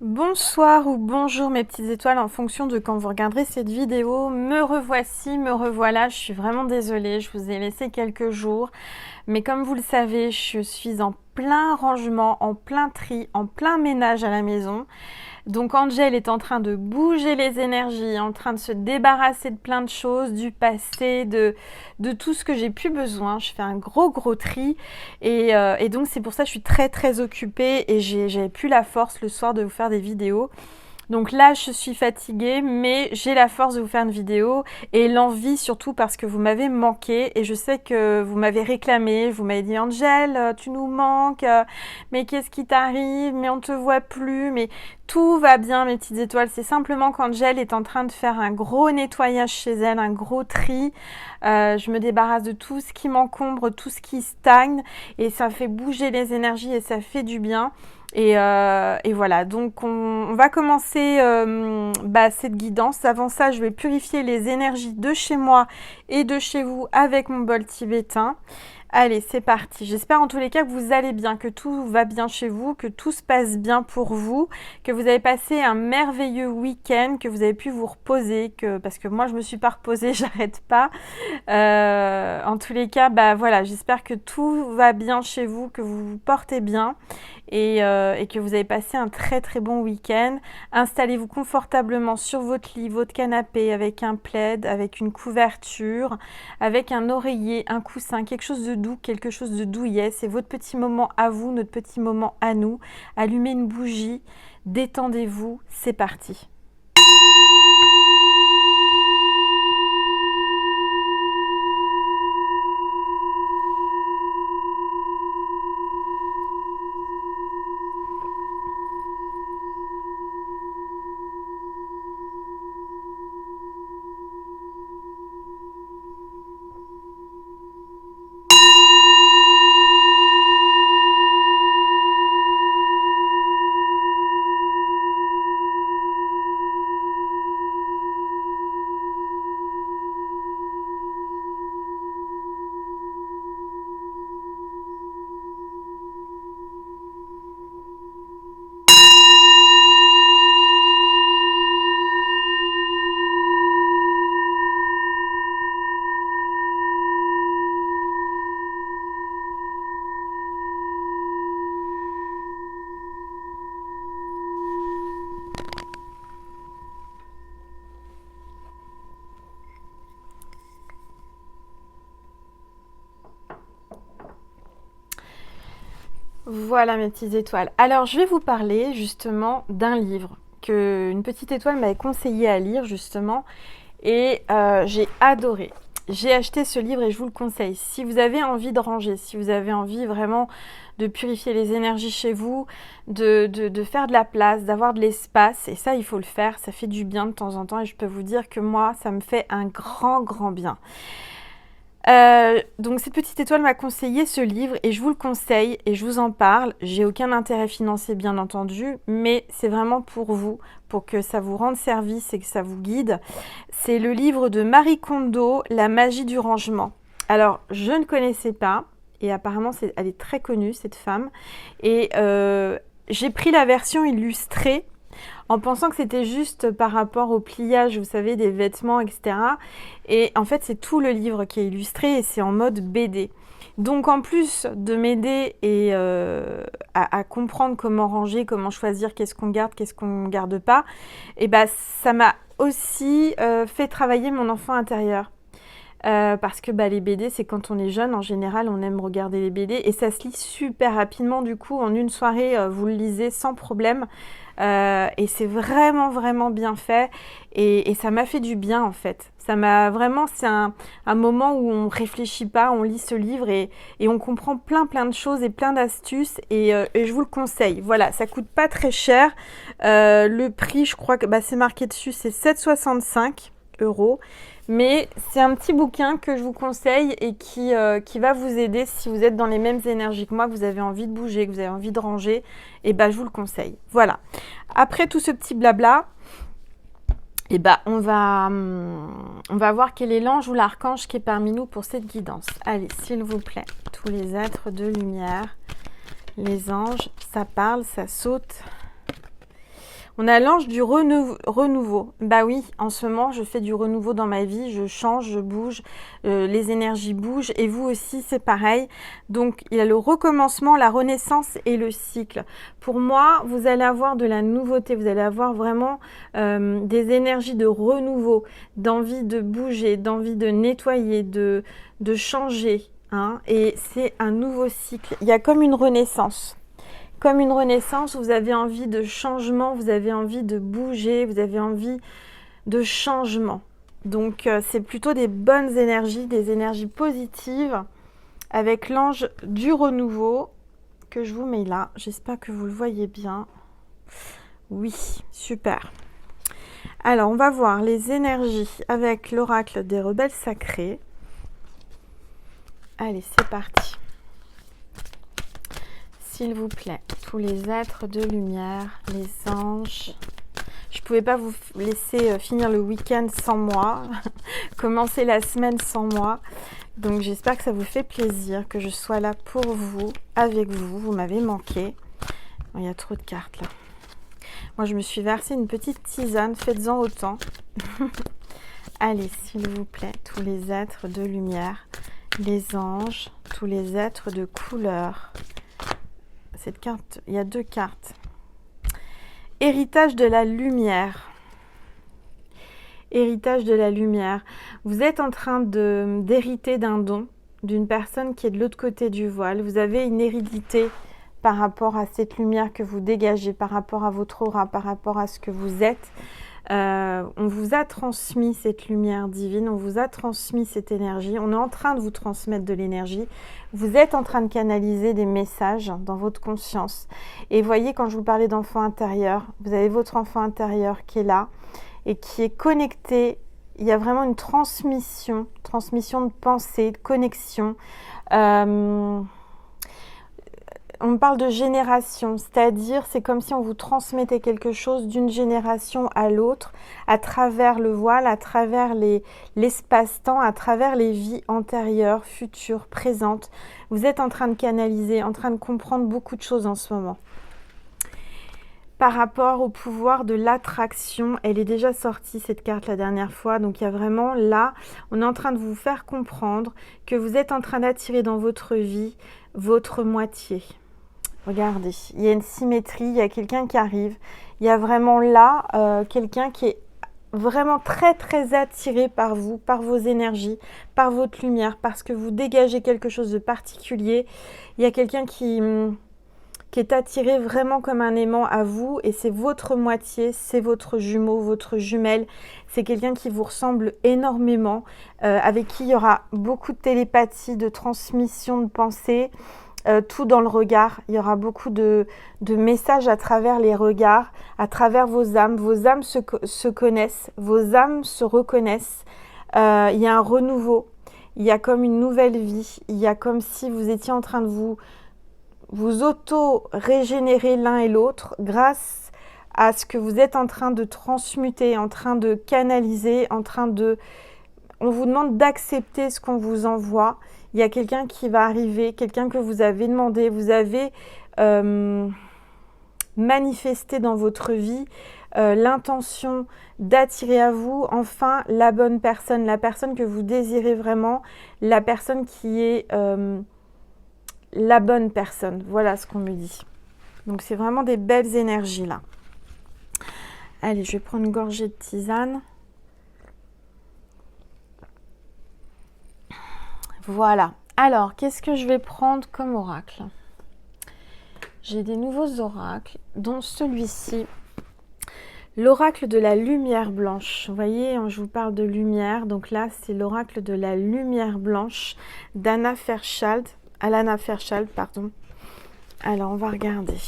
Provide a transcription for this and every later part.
Bonsoir ou bonjour mes petites étoiles en fonction de quand vous regarderez cette vidéo. Me revoici, me revoilà. Je suis vraiment désolée, je vous ai laissé quelques jours. Mais comme vous le savez, je suis en plein rangement, en plein tri, en plein ménage à la maison. Donc Angel est en train de bouger les énergies, en train de se débarrasser de plein de choses, du passé, de tout ce que j'ai plus besoin. Je fais un gros tri et donc c'est pour ça que je suis très occupée et j'avais plus la force le soir de vous faire des vidéos. Donc là, je suis fatiguée, mais j'ai la force de vous faire une vidéo et l'envie surtout parce que vous m'avez manqué et je sais que vous m'avez réclamé, vous m'avez dit Angel, tu nous manques, mais qu'est-ce qui t'arrive, mais on te voit plus, mais tout va bien mes petites étoiles. C'est simplement qu'Angel est en train de faire un gros nettoyage chez elle, un gros tri. Je me débarrasse de tout ce qui m'encombre, tout ce qui stagne et ça fait bouger les énergies et ça fait du bien. Et voilà, donc on va commencer cette guidance. Avant ça, je vais purifier les énergies de chez moi et de chez vous avec mon bol tibétain. Allez, c'est parti. J'espère en tous les cas que vous allez bien, que tout va bien chez vous, que tout se passe bien pour vous, que vous avez passé un merveilleux week-end, que vous avez pu vous reposer, parce que moi je me suis pas reposée, j'arrête pas. En tous les cas, voilà, j'espère que tout va bien chez vous, que vous vous portez bien et que vous avez passé un très bon week-end. Installez-vous confortablement sur votre lit, votre canapé, avec un plaid, avec une couverture, avec un oreiller, un coussin, quelque chose de doux, quelque chose de douillet. C'est votre petit moment à vous, notre petit moment à nous. Allumez une bougie, détendez-vous, c'est parti. Voilà mes petites étoiles. Alors je vais vous parler justement d'un livre que une petite étoile m'avait conseillé à lire justement et j'ai adoré. J'ai acheté ce livre et je vous le conseille. Si vous avez envie de ranger, si vous avez envie vraiment de purifier les énergies chez vous, de faire de la place, d'avoir de l'espace, et ça il faut le faire, ça fait du bien de temps en temps et je peux vous dire que moi ça me fait un grand bien. Donc cette petite étoile m'a conseillé ce livre et je vous le conseille et je vous en parle. J'ai aucun intérêt financier bien entendu, mais c'est vraiment pour vous, pour que ça vous rende service et que ça vous guide. C'est le livre de Marie Kondo, La magie du rangement. Alors je ne connaissais pas et apparemment elle est très connue cette femme et j'ai pris la version illustrée en pensant que c'était juste par rapport au pliage, vous savez, des vêtements, etc. Et en fait, c'est tout le livre qui est illustré et c'est en mode BD. Donc en plus de m'aider et à comprendre comment ranger, comment choisir, qu'est-ce qu'on garde pas, et ça m'a aussi fait travailler mon enfant intérieur. Parce que les BD, c'est quand on est jeune, en général, on aime regarder les BD et ça se lit super rapidement. Du coup, en une soirée, vous le lisez sans problème. Et c'est vraiment bien fait et ça m'a fait du bien en fait. Ça m'a vraiment, c'est un moment où on réfléchit pas, on lit ce livre et on comprend plein de choses et plein d'astuces et je vous le conseille. Voilà, ça coûte pas très cher. Le prix, je crois que c'est marqué dessus, c'est 7,65 €. Mais c'est un petit bouquin que je vous conseille et qui va vous aider si vous êtes dans les mêmes énergies que moi, que vous avez envie de bouger, que vous avez envie de ranger, et je vous le conseille. Voilà. Après tout ce petit blabla, on va voir quel est l'ange ou l'archange qui est parmi nous pour cette guidance. Allez, s'il vous plaît, tous les êtres de lumière, les anges, ça parle, ça saute. On a l'ange du renouveau. Bah oui, en ce moment, je fais du renouveau dans ma vie, je change, je bouge, les énergies bougent et vous aussi, c'est pareil. Donc, il y a le recommencement, la renaissance et le cycle. Pour moi, vous allez avoir de la nouveauté, vous allez avoir vraiment des énergies de renouveau, d'envie de bouger, d'envie de nettoyer, de changer. Hein, et c'est un nouveau cycle. Il y a comme une renaissance. Comme une renaissance, vous avez envie de changement, vous avez envie de bouger, vous avez envie de changement. Donc, c'est plutôt des bonnes énergies, des énergies positives avec l'ange du renouveau que je vous mets là. J'espère que vous le voyez bien. Oui, super. Alors, on va voir les énergies avec l'oracle des rebelles sacrés. Allez, c'est parti. S'il vous plaît, tous les êtres de lumière, les anges. Je ne pouvais pas vous laisser finir le week-end sans moi, commencer la semaine sans moi. Donc j'espère que ça vous fait plaisir, que je sois là pour vous, avec vous. Vous m'avez manqué. Il y a trop de cartes là. Moi, je me suis versé une petite tisane, faites-en autant. Allez, s'il vous plaît, tous les êtres de lumière, les anges, tous les êtres de couleur. Cette carte, il y a 2 cartes. Héritage de la lumière. Héritage de la lumière. Vous êtes en train d'hériter d'un don d'une personne qui est de l'autre côté du voile. Vous avez une hérédité par rapport à cette lumière que vous dégagez, par rapport à votre aura, par rapport à ce que vous êtes. On vous a transmis cette lumière divine, on vous a transmis cette énergie, on est en train de vous transmettre de l'énergie, vous êtes en train de canaliser des messages dans votre conscience. Et voyez, quand je vous parlais d'enfant intérieur, vous avez votre enfant intérieur qui est là et qui est connecté. Il y a vraiment une transmission de pensée, de connexion. On parle de génération, c'est-à-dire c'est comme si on vous transmettait quelque chose d'une génération à l'autre, à travers le voile, à travers l'espace-temps, à travers les vies antérieures, futures, présentes. Vous êtes en train de canaliser, en train de comprendre beaucoup de choses en ce moment. Par rapport au pouvoir de l'attraction, elle est déjà sortie cette carte la dernière fois, donc il y a vraiment là, on est en train de vous faire comprendre que vous êtes en train d'attirer dans votre vie votre moitié. Regardez, il y a une symétrie, il y a quelqu'un qui arrive, il y a vraiment là quelqu'un qui est vraiment très très attiré par vous, par vos énergies, par votre lumière, parce que vous dégagez quelque chose de particulier. Il y a quelqu'un qui est attiré vraiment comme un aimant à vous et c'est votre moitié, c'est votre jumeau, votre jumelle. C'est quelqu'un qui vous ressemble énormément, avec qui il y aura beaucoup de télépathie, de transmission de pensée. Tout dans le regard, il y aura beaucoup de messages à travers les regards, à travers vos âmes se connaissent, vos âmes se reconnaissent, il y a un renouveau, il y a comme une nouvelle vie, il y a comme si vous étiez en train de vous auto-régénérer l'un et l'autre grâce à ce que vous êtes en train de transmuter, en train de canaliser, on vous demande d'accepter ce qu'on vous envoie. Il y a quelqu'un qui va arriver, quelqu'un que vous avez demandé, vous avez manifesté dans votre vie l'intention d'attirer à vous enfin la bonne personne, la personne que vous désirez vraiment, la personne qui est la bonne personne. Voilà ce qu'on me dit. Donc c'est vraiment des belles énergies là. Allez, je vais prendre une gorgée de tisane. Voilà. Alors, qu'est-ce que je vais prendre comme oracle? J'ai des nouveaux oracles, dont celui-ci, l'oracle de la lumière blanche. Vous voyez, je vous parle de lumière. Donc là, c'est l'oracle de la lumière blanche d'Alana Fairchild, pardon. Alors, on va regarder.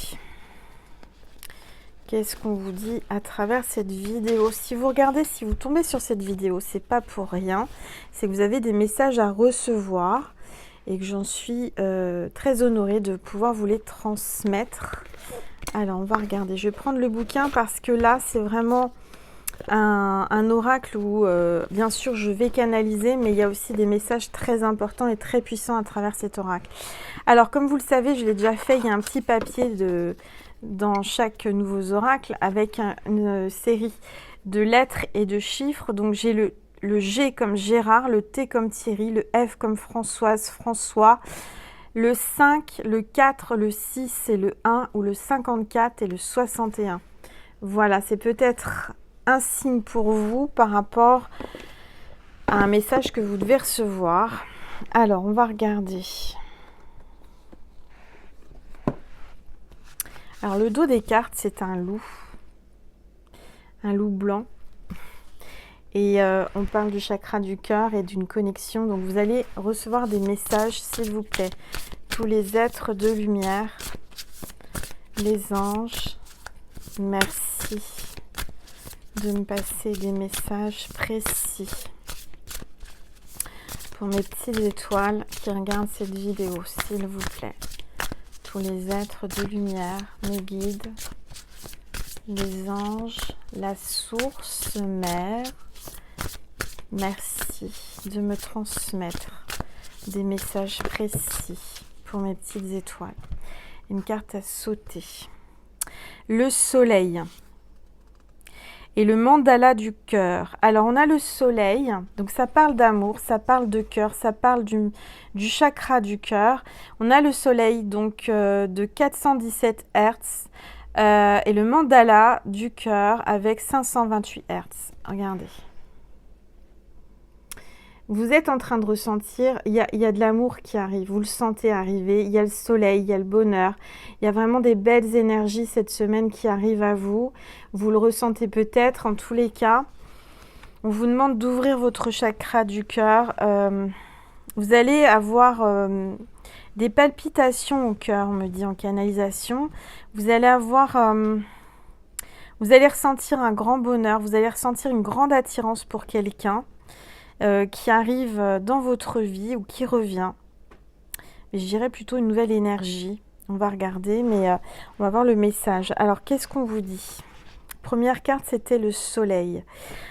Qu'est-ce qu'on vous dit à travers cette vidéo? Si vous regardez, si vous tombez sur cette vidéo, c'est pas pour rien. C'est que vous avez des messages à recevoir et que j'en suis très honorée de pouvoir vous les transmettre. Alors, on va regarder. Je vais prendre le bouquin parce que là, c'est vraiment un oracle où, bien sûr, je vais canaliser, mais il y a aussi des messages très importants et très puissants à travers cet oracle. Alors, comme vous le savez, je l'ai déjà fait. Il y a un petit papier dans chaque nouveau oracle avec une série de lettres et de chiffres. Donc j'ai le G comme Gérard, le T comme Thierry, le F comme Françoise, François, le 5, le 4, le 6 et le 1, ou le 54 et le 61. Voilà, c'est peut-être un signe pour vous par rapport à un message que vous devez recevoir. Alors, on va regarder. Alors, le dos des cartes, c'est un loup blanc. Et on parle du chakra du cœur et d'une connexion. Donc, vous allez recevoir des messages, s'il vous plaît. Tous les êtres de lumière, les anges, merci de me passer des messages précis pour mes petites étoiles qui regardent cette vidéo, s'il vous plaît. Tous les êtres de lumière, mes guides, les anges, la source mère, merci de me transmettre des messages précis pour mes petites étoiles. Une carte à sauter. Le soleil et le mandala du cœur. Alors on a le soleil, donc ça parle d'amour, ça parle de cœur, ça parle du chakra du cœur. On a le soleil donc de 417 Hz et le mandala du cœur avec 528 Hz. Regardez. Vous êtes en train de ressentir, il y a de l'amour qui arrive, vous le sentez arriver, il y a le soleil, il y a le bonheur, il y a vraiment des belles énergies cette semaine qui arrivent à vous. Vous le ressentez peut-être, en tous les cas. On vous demande d'ouvrir votre chakra du cœur. Vous allez avoir des palpitations au cœur, on me dit en canalisation. Vous allez avoir... vous allez ressentir un grand bonheur, vous allez ressentir une grande attirance pour quelqu'un. Qui arrive dans votre vie ou qui revient. Mais je dirais plutôt une nouvelle énergie. On va regarder, mais on va voir le message. Alors, qu'est-ce qu'on vous dit? Première carte, c'était le soleil.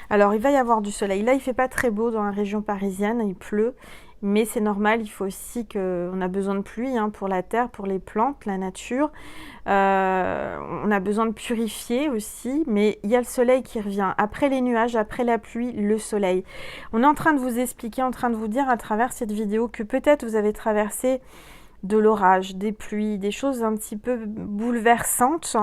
Alors, il va y avoir du soleil. Là, il ne fait pas très beau dans la région parisienne, il pleut. Mais c'est normal, il faut aussi qu'on a besoin de pluie pour la terre, pour les plantes, la nature. On a besoin de purifier aussi, mais il y a le soleil qui revient. Après les nuages, après la pluie, le soleil. On est en train de vous expliquer, en train de vous dire à travers cette vidéo que peut-être vous avez traversé de l'orage, des pluies, des choses un petit peu bouleversantes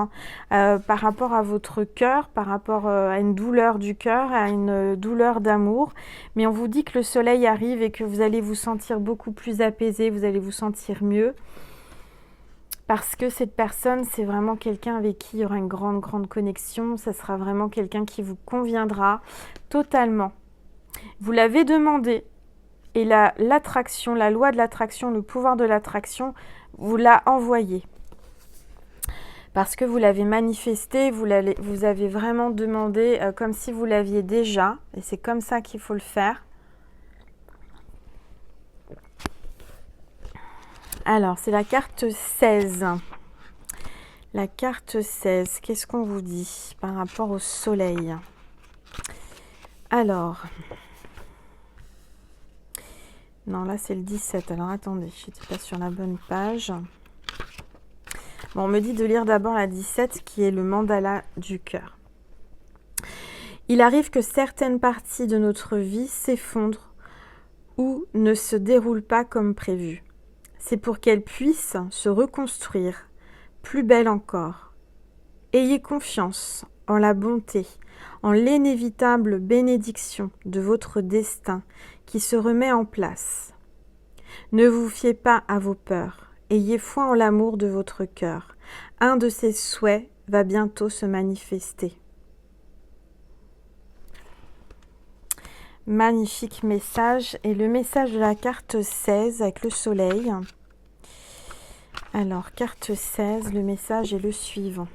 par rapport à votre cœur, par rapport à une douleur du cœur, à une douleur d'amour. Mais on vous dit que le soleil arrive et que vous allez vous sentir beaucoup plus apaisé, vous allez vous sentir mieux. Parce que cette personne, c'est vraiment quelqu'un avec qui il y aura une grande, grande connexion. Ça sera vraiment quelqu'un qui vous conviendra totalement. Vous l'avez demandé. Et l'attraction, la loi de l'attraction, le pouvoir de l'attraction, vous l'a envoyé. Parce que vous l'avez manifesté, vous avez vraiment demandé comme si vous l'aviez déjà. Et c'est comme ça qu'il faut le faire. Alors, c'est la carte 16. La carte 16, qu'est-ce qu'on vous dit par rapport au soleil? Alors... Non, là, c'est le 17. Alors, attendez, je n'étais pas sur la bonne page. Bon, on me dit de lire d'abord la 17, qui est le mandala du cœur. Il arrive que certaines parties de notre vie s'effondrent ou ne se déroulent pas comme prévu. C'est pour qu'elles puissent se reconstruire, plus belles encore. Ayez confiance en la bonté, en l'inévitable bénédiction de votre destin qui se remet en place. Ne vous fiez pas à vos peurs, ayez foi en l'amour de votre cœur. Un de ses souhaits va bientôt se manifester. Magnifique message. Et le message de la carte 16 avec le soleil. Alors, carte 16, le message est le suivant.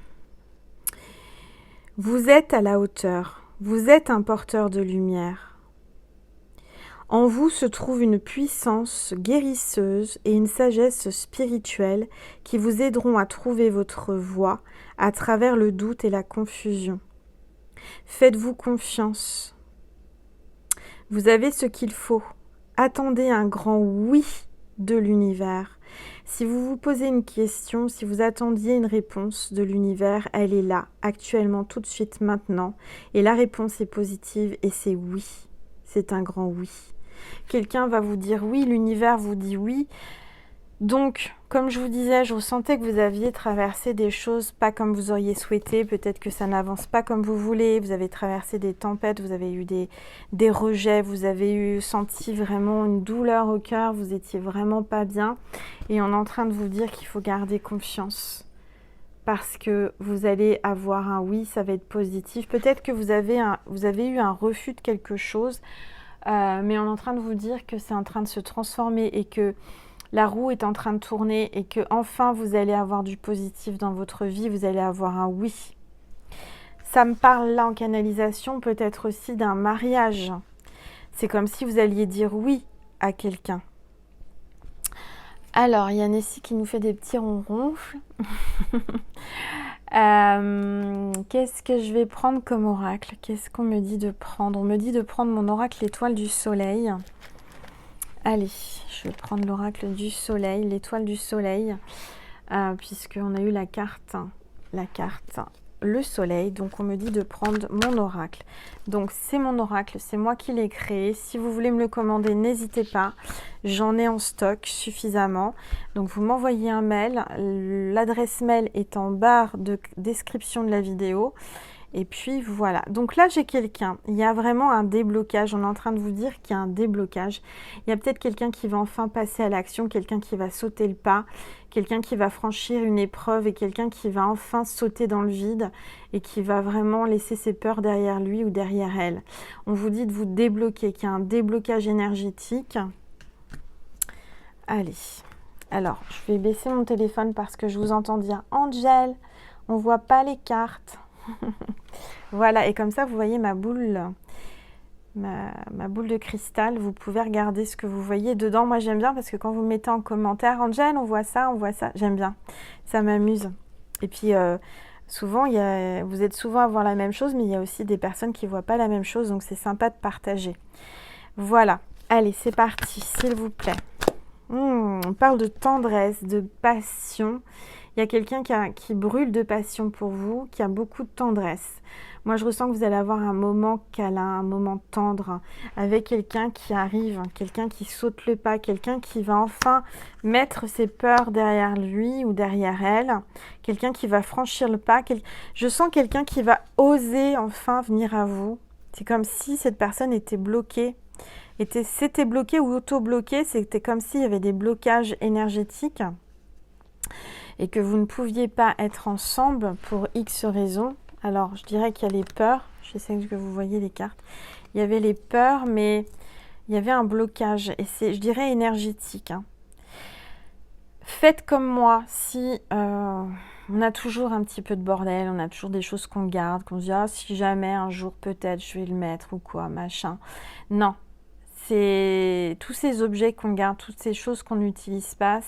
Vous êtes à la hauteur. Vous êtes un porteur de lumière. En vous se trouve une puissance guérisseuse et une sagesse spirituelle qui vous aideront à trouver votre voie à travers le doute et la confusion. Faites-vous confiance. Vous avez ce qu'il faut. Attendez un grand oui de l'univers. Si vous vous posez une question, si vous attendiez une réponse de l'univers, elle est là, actuellement, tout de suite, maintenant. Et la réponse est positive et c'est oui. C'est un grand oui. Quelqu'un va vous dire oui, l'univers vous dit oui. Donc, comme je vous disais, je ressentais que vous aviez traversé des choses pas comme vous auriez souhaité. Peut-être que ça n'avance pas comme vous voulez. Vous avez traversé des tempêtes, vous avez eu des rejets, vous avez senti vraiment une douleur au cœur. Vous étiez vraiment pas bien. Et on est en train de vous dire qu'il faut garder confiance. Parce que vous allez avoir un oui, ça va être positif. Peut-être que vous avez eu un refus de quelque chose. Mais on est en train de vous dire que c'est en train de se transformer et que la roue est en train de tourner et que enfin vous allez avoir du positif dans votre vie, vous allez avoir un oui. Ça me parle là en canalisation peut-être aussi d'un mariage. C'est comme si vous alliez dire oui à quelqu'un. Alors, il y a Nessie qui nous fait des petits ronronfles. Qu'est-ce que je vais prendre comme oracle? Qu'est-ce qu'on me dit de prendre? On me dit de prendre mon oracle l'étoile du soleil. Allez, je vais prendre l'oracle du soleil, l'étoile du soleil, puisqu'on a eu la carte, le soleil. Donc on me dit de prendre mon oracle. Donc c'est mon oracle, c'est moi qui l'ai créé. Si vous voulez me le commander, n'hésitez pas. J'en ai en stock suffisamment. Donc vous m'envoyez un mail. L'adresse mail est en barre de description de la vidéo. Et puis voilà, donc là j'ai quelqu'un, il y a vraiment un déblocage, on est en train de vous dire qu'il y a un déblocage. Il y a peut-être quelqu'un qui va enfin passer à l'action, quelqu'un qui va sauter le pas, quelqu'un qui va franchir une épreuve et quelqu'un qui va enfin sauter dans le vide et qui va vraiment laisser ses peurs derrière lui ou derrière elle. On vous dit de vous débloquer, qu'il y a un déblocage énergétique. Allez, alors je vais baisser mon téléphone parce que je vous entends dire « Angel, on voit pas les cartes ». Voilà, et comme ça vous voyez ma boule, ma boule de cristal. Vous pouvez regarder ce que vous voyez dedans. Moi j'aime bien parce que quand vous mettez en commentaire Angel, on voit ça, j'aime bien, ça m'amuse. Et puis souvent vous êtes souvent à voir la même chose, mais il y a aussi des personnes qui ne voient pas la même chose, donc c'est sympa de partager. Voilà, allez c'est parti s'il vous plaît. On parle de tendresse, de passion. Il y a quelqu'un qui brûle de passion pour vous, qui a beaucoup de tendresse. Moi, je ressens que vous allez avoir un moment câlin, un moment tendre, avec quelqu'un qui arrive, quelqu'un qui saute le pas, quelqu'un qui va enfin mettre ses peurs derrière lui ou derrière elle, quelqu'un qui va franchir le pas. Je sens quelqu'un qui va oser enfin venir à vous. C'est comme si cette personne était bloquée. C'était bloqué ou auto-bloqué, c'était comme s'il y avait des blocages énergétiques et que vous ne pouviez pas être ensemble pour X raisons. Alors, je dirais qu'il y a les peurs. Je sais que vous voyez les cartes. Il y avait les peurs, mais il y avait un blocage. Et c'est, je dirais, énergétique. Faites comme moi. Si on a toujours un petit peu de bordel, on a toujours des choses qu'on garde, qu'on se dit « Ah, si jamais, un jour, peut-être, je vais le mettre ou quoi, machin. » Non. C'est tous ces objets qu'on garde, toutes ces choses qu'on n'utilise pas,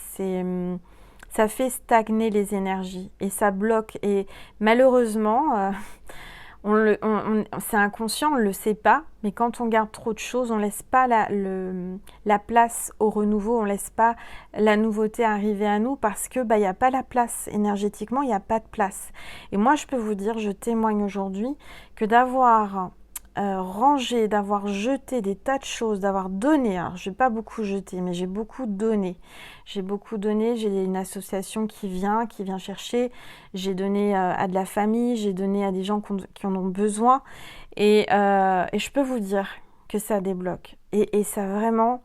ça fait stagner les énergies et ça bloque. Et malheureusement, c'est inconscient, on ne le sait pas, mais quand on garde trop de choses, on ne laisse pas la place au renouveau, on ne laisse pas la nouveauté arriver à nous parce que il n'y a pas la place énergétiquement, il n'y a pas de place. Et moi, je peux vous dire, je témoigne aujourd'hui que d'avoir rangé, d'avoir jeté des tas de choses, d'avoir donné, alors je n'ai pas beaucoup jeté, mais j'ai beaucoup donné. J'ai une association qui vient chercher, j'ai donné à de la famille, j'ai donné à des gens qui en ont besoin, et je peux vous dire que ça débloque, et ça vraiment,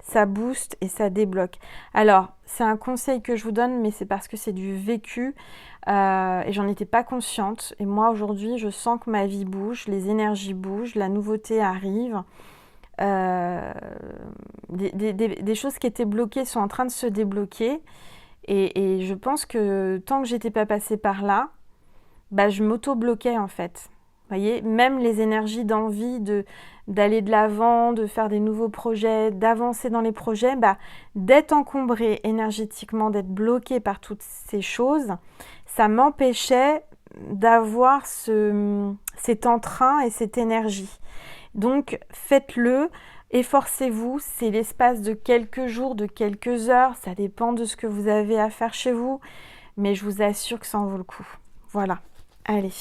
ça booste et ça débloque. Alors, c'est un conseil que je vous donne, mais c'est parce que c'est du vécu, et j'en étais pas consciente. Et moi, aujourd'hui, je sens que ma vie bouge, les énergies bougent, la nouveauté arrive. Des choses qui étaient bloquées sont en train de se débloquer. Et je pense que tant que j'étais pas passée par là, je m'auto-bloquais en fait. Vous voyez, même les énergies d'envie d'aller de l'avant, de faire des nouveaux projets, d'avancer dans les projets, d'être encombré énergétiquement, d'être bloqué par toutes ces choses, ça m'empêchait d'avoir cet entrain et cette énergie. Donc, faites-le Efforcez-vous, c'est l'espace de quelques jours, de quelques heures, ça dépend de ce que vous avez à faire chez vous, mais je vous assure que ça en vaut le coup. Voilà, allez.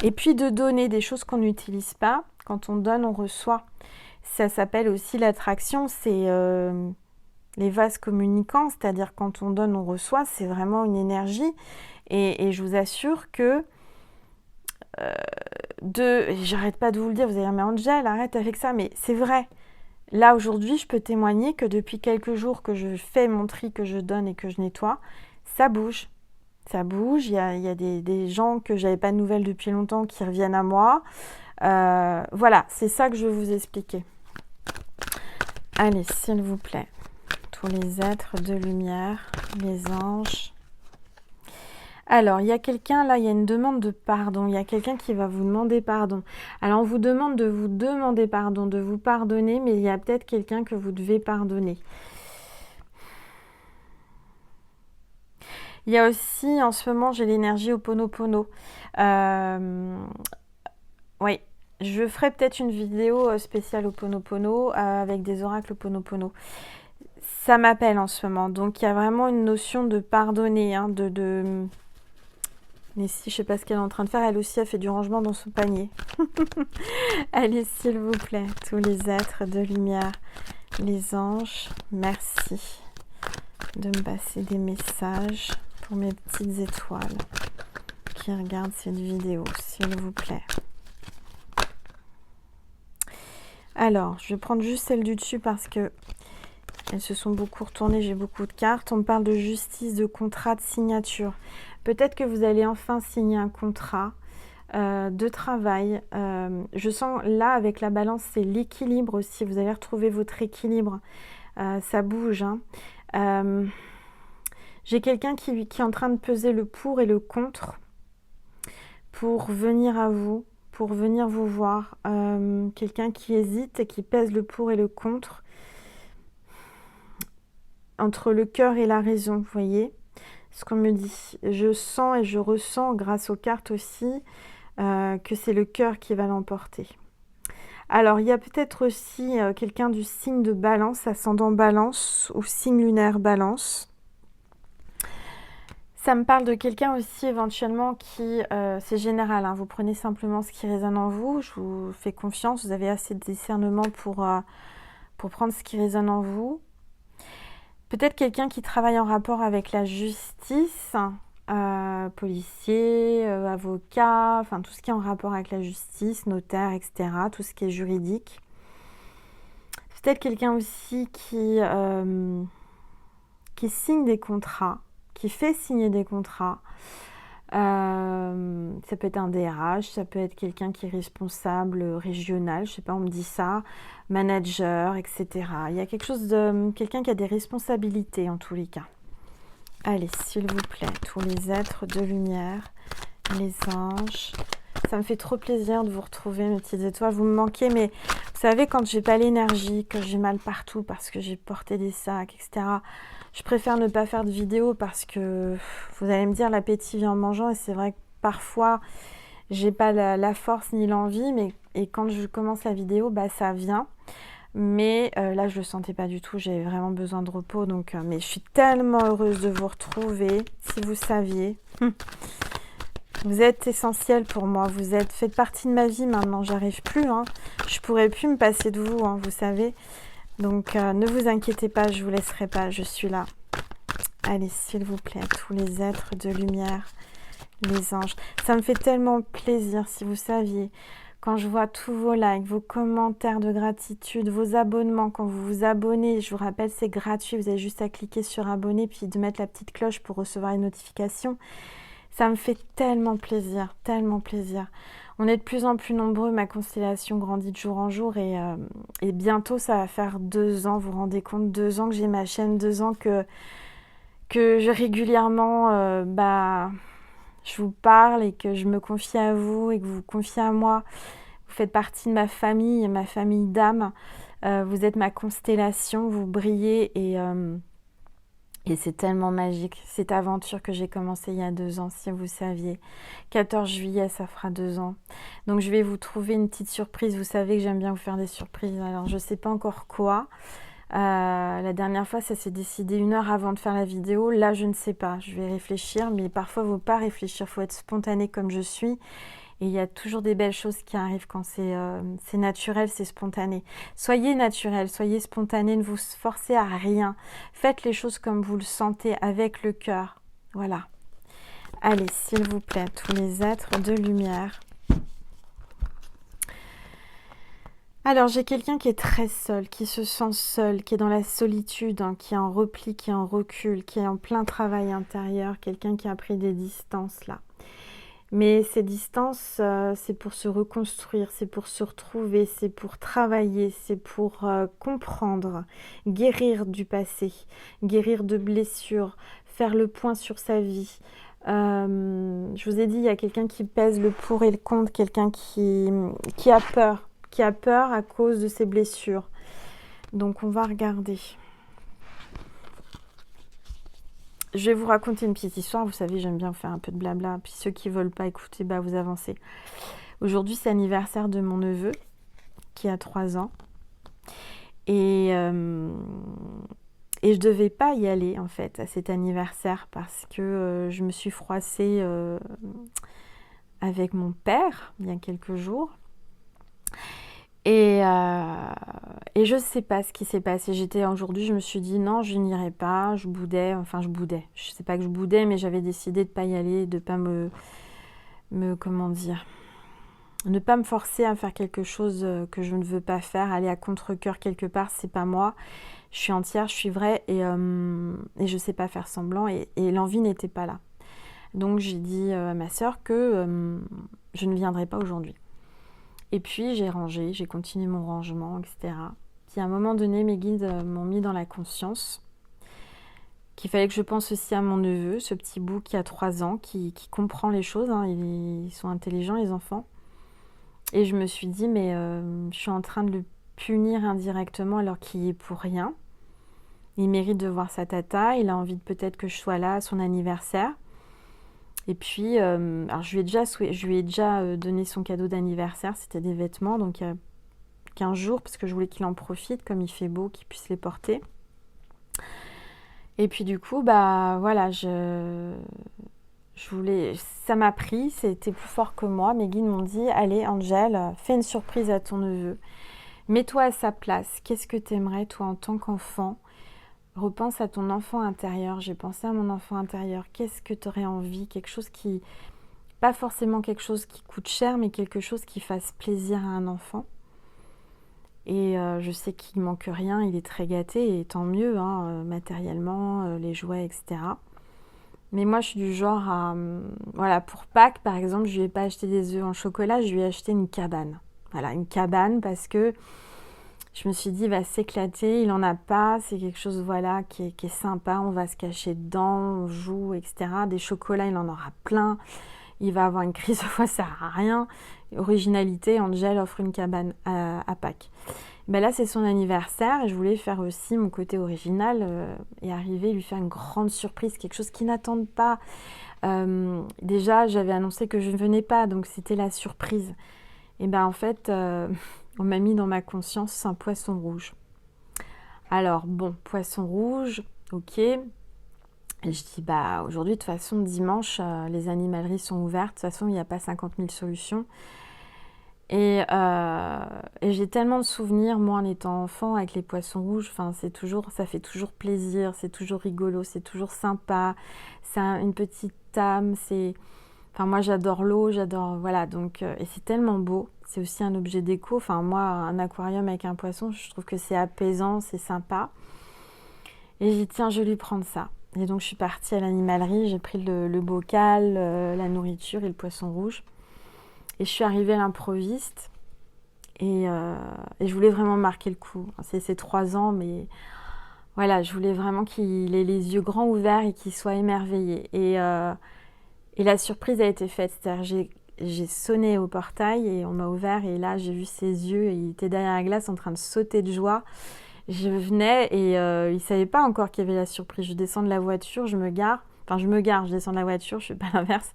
Et puis de donner des choses qu'on n'utilise pas. Quand on donne, on reçoit. Ça s'appelle aussi l'attraction, c'est les vases communicants, c'est-à-dire quand on donne, on reçoit, c'est vraiment une énergie. Et je vous assure que j'arrête pas de vous le dire, vous allez dire, mais Angel, arrête avec ça, mais c'est vrai. Là, aujourd'hui, je peux témoigner que depuis quelques jours que je fais mon tri, que je donne et que je nettoie, ça bouge. Ça bouge, il y a des gens que j'avais pas de nouvelles depuis longtemps qui reviennent à moi. Voilà, c'est ça que je vais vous expliquer. Allez, s'il vous plaît, tous les êtres de lumière, les anges. Alors, il y a quelqu'un, là, il y a une demande de pardon. Il y a quelqu'un qui va vous demander pardon. Alors, on vous demande de vous demander pardon, de vous pardonner, mais il y a peut-être quelqu'un que vous devez pardonner. Il y a aussi, en ce moment, j'ai l'énergie Ho'oponopono. Oui, je ferai peut-être une vidéo spéciale Ho'oponopono avec des oracles Ho'oponopono. Ça m'appelle en ce moment. Donc, il y a vraiment une notion de pardonner, hein, Mais si, je sais pas ce qu'elle est en train de faire. Elle aussi a fait du rangement dans son panier. Allez, s'il vous plaît, tous les êtres de lumière, les anges, merci de me passer des messages pour mes petites étoiles qui regardent cette vidéo, s'il vous plaît. Alors, je vais prendre juste celle du dessus parce que elles se sont beaucoup retournées, j'ai beaucoup de cartes. On me parle de justice, de contrat, de signature. Peut-être que vous allez enfin signer un contrat de travail. Je sens là, avec la balance, c'est l'équilibre aussi. Vous allez retrouver votre équilibre. Ça bouge. Hein. J'ai quelqu'un qui est en train de peser le pour et le contre pour venir à vous, pour venir vous voir. Quelqu'un qui hésite et qui pèse le pour et le contre entre le cœur et la raison, vous voyez ce qu'on me dit. Je sens et je ressens, grâce aux cartes aussi, que c'est le cœur qui va l'emporter. Alors, il y a peut-être aussi quelqu'un du signe de Balance, ascendant Balance ou signe lunaire Balance. Ça me parle de quelqu'un aussi éventuellement qui, c'est général, hein, vous prenez simplement ce qui résonne en vous, je vous fais confiance, vous avez assez de discernement pour prendre ce qui résonne en vous. Peut-être quelqu'un qui travaille en rapport avec la justice, policier, avocat, enfin tout ce qui est en rapport avec la justice, notaire, etc., tout ce qui est juridique. Peut-être quelqu'un aussi qui signe des contrats, qui fait signer des contrats. Ça peut être un DRH, ça peut être quelqu'un qui est responsable régional, je sais pas, on me dit ça, manager, etc. Il y a quelque chose de quelqu'un qui a des responsabilités en tous les cas. Allez, s'il vous plaît, tous les êtres de lumière, les anges. Ça me fait trop plaisir de vous retrouver, mes petites étoiles. Vous me manquez, mais vous savez, quand j'ai pas l'énergie, que j'ai mal partout parce que j'ai porté des sacs, etc., je préfère ne pas faire de vidéo parce que, vous allez me dire, l'appétit vient en mangeant. Et c'est vrai que parfois, j'ai pas la force ni l'envie. Et quand je commence la vidéo, bah, ça vient. Mais là, je le sentais pas du tout. J'avais vraiment besoin de repos. Donc, mais je suis tellement heureuse de vous retrouver. Si vous saviez. Vous êtes essentiel pour moi. Faites partie de ma vie maintenant. J'arrive plus. Hein. Je pourrais plus me passer de vous, hein, vous savez. Donc, ne vous inquiétez pas, je ne vous laisserai pas, je suis là. Allez, s'il vous plaît, tous les êtres de lumière, les anges. Ça me fait tellement plaisir, si vous saviez, quand je vois tous vos likes, vos commentaires de gratitude, vos abonnements, quand vous vous abonnez, je vous rappelle, c'est gratuit, vous avez juste à cliquer sur abonner, puis de mettre la petite cloche pour recevoir les notifications. Ça me fait tellement plaisir, tellement plaisir. On est de plus en plus nombreux, ma constellation grandit de jour en jour et bientôt ça va faire 2 ans, vous vous rendez compte, 2 ans que j'ai ma chaîne, 2 ans que je régulièrement, je vous parle et que je me confie à vous et que vous vous confiez à moi. Vous faites partie de ma famille d'âme, vous êtes ma constellation, vous brillez et Et c'est tellement magique, cette aventure que j'ai commencée il y a 2 ans, si vous saviez. 14 juillet, ça fera 2 ans. Donc je vais vous trouver une petite surprise. Vous savez que j'aime bien vous faire des surprises. Alors je ne sais pas encore quoi. La dernière fois, ça s'est décidé 1 heure avant de faire la vidéo. Là, je ne sais pas. Je vais réfléchir, mais parfois, il ne faut pas réfléchir. Il faut être spontané comme je suis. Et il y a toujours des belles choses qui arrivent quand c'est naturel, c'est spontané. Soyez naturel, soyez spontané, ne vous forcez à rien. Faites les choses comme vous le sentez, avec le cœur. Voilà. Allez, s'il vous plaît, tous les êtres de lumière. Alors, j'ai quelqu'un qui est très seul, qui se sent seul, qui est dans la solitude, hein, qui est en repli, qui est en recul, qui est en plein travail intérieur, quelqu'un qui a pris des distances là. Mais ces distances, c'est pour se reconstruire, c'est pour se retrouver, c'est pour travailler, c'est pour comprendre, guérir du passé, guérir de blessures, faire le point sur sa vie. Je vous ai dit, il y a quelqu'un qui pèse le pour et le contre, quelqu'un qui a peur à cause de ses blessures. Donc on va regarder. Je vais vous raconter une petite histoire. Vous savez, j'aime bien faire un peu de blabla. Puis ceux qui ne veulent pas écouter, bah, vous avancez. Aujourd'hui, c'est l'anniversaire de mon neveu, qui a 3 ans. Et je ne devais pas y aller, en fait, à cet anniversaire, parce que je me suis froissée avec mon père, il y a quelques jours. Et je ne sais pas ce qui s'est passé. Aujourd'hui, je me suis dit non, je n'irai pas. Je boudais. Je ne sais pas que je boudais, mais j'avais décidé de ne pas y aller, de ne pas comment dire, ne pas me forcer à faire quelque chose que je ne veux pas faire, aller à contre-cœur quelque part, c'est pas moi. Je suis entière, je suis vraie et je ne sais pas faire semblant et l'envie n'était pas là. Donc j'ai dit à ma sœur que je ne viendrai pas aujourd'hui. Et puis j'ai rangé, j'ai continué mon rangement, etc. Puis à un moment donné, mes guides m'ont mis dans la conscience qu'il fallait que je pense aussi à mon neveu, ce petit bout qui a 3 ans, qui comprend les choses, hein, ils sont intelligents les enfants. Et je me suis dit, mais je suis en train de le punir indirectement alors qu'il y est pour rien. Il mérite de voir sa tata, il a envie peut-être que je sois là à son anniversaire. Et puis, alors je lui ai déjà donné son cadeau d'anniversaire, c'était des vêtements, donc il y a 15 jours, parce que je voulais qu'il en profite, comme il fait beau, qu'il puisse les porter. Et puis du coup, bah voilà, ça m'a pris, c'était plus fort que moi. Mes guides m'ont dit, allez Angel, fais une surprise à ton neveu. Mets-toi à sa place, qu'est-ce que t'aimerais toi en tant qu'enfant ? Repense à ton enfant intérieur, j'ai pensé à mon enfant intérieur, qu'est-ce que tu aurais envie ? Quelque chose qui, pas forcément quelque chose qui coûte cher, mais quelque chose qui fasse plaisir à un enfant. Et je sais qu'il ne manque rien, il est très gâté, et tant mieux, hein, matériellement, les jouets, etc. Mais moi, je suis du genre à... voilà, pour Pâques, par exemple, je ne lui ai pas acheté des œufs en chocolat, je lui ai acheté une cabane. Voilà, une cabane parce que je me suis dit, il va s'éclater, il n'en a pas, c'est quelque chose voilà, qui est sympa, on va se cacher dedans, on joue, etc. Des chocolats, il en aura plein, il va avoir une crise de foi, ça ne sert à rien. Originalité, Angel offre une cabane à Pâques. Ben là, c'est son anniversaire et je voulais faire aussi mon côté original et arriver, lui faire une grande surprise, quelque chose qu'ils n'attendent pas. Déjà, j'avais annoncé que je ne venais pas, donc c'était la surprise. Et ben en fait... on m'a mis dans ma conscience un poisson rouge. Alors, bon, poisson rouge, ok. Et je dis, bah, aujourd'hui, de toute façon, dimanche, les animaleries sont ouvertes. De toute façon, il n'y a pas 50 000 solutions. Et j'ai tellement de souvenirs, moi, en étant enfant, avec les poissons rouges. Enfin, ça fait toujours plaisir, c'est toujours rigolo, c'est toujours sympa. C'est une petite âme, Enfin, moi, j'adore l'eau, voilà, donc... et c'est tellement beau. C'est aussi un objet déco. Enfin, moi, un aquarium avec un poisson, je trouve que c'est apaisant, c'est sympa. Et j'ai dit, tiens, je vais lui prendre ça. Et donc, je suis partie à l'animalerie, j'ai pris le bocal, la nourriture et le poisson rouge. Et je suis arrivée à l'improviste. Et je voulais vraiment marquer le coup. C'est ses 3 ans, mais voilà, je voulais vraiment qu'il ait les yeux grands ouverts et qu'il soit émerveillé. Et la surprise a été faite. C'est-à-dire, j'ai sonné au portail et on m'a ouvert et là j'ai vu ses yeux et il était derrière la glace en train de sauter de joie. Je venais et il ne savait pas encore qu'il y avait la surprise. Je descends de la voiture, je me gare. Enfin, je descends de la voiture, je ne fais pas l'inverse.